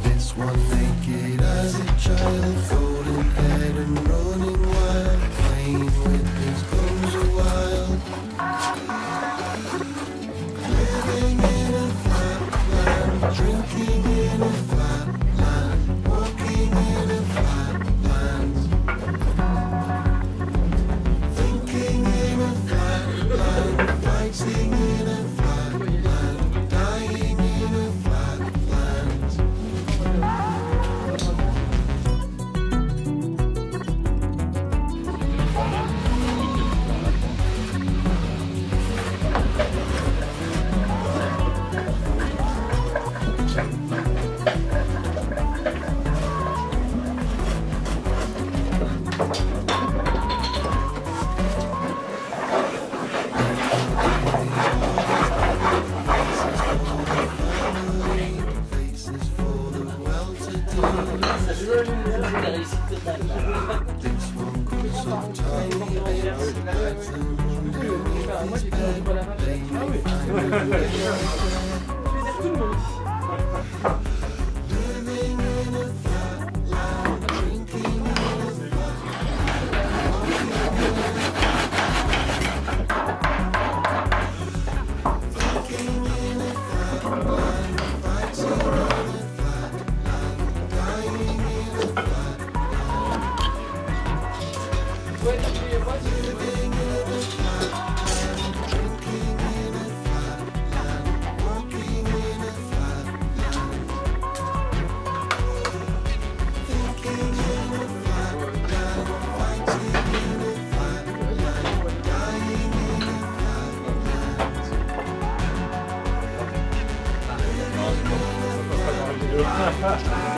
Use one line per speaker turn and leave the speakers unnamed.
This one naked as a child, golden head and running wild, playing with his clothes a while. Living in a flat land, drinking in a flat land, walking in a flat land, thinking in a flat land, fighting in a flat land, dying in a flat land. Faces full of well-to-do. This one could some tiny bits, bags and underneath his bed. They may find a way. Living in a flat land, drinking in a flat land, thinking in a flat land, fighting in a flat land, dying in a flat land. Living in a flat land, drinking in a flat land, walking in a flat land, thinking in a flat land, fighting in a flat land, dying in a flat land. Living in a flat land.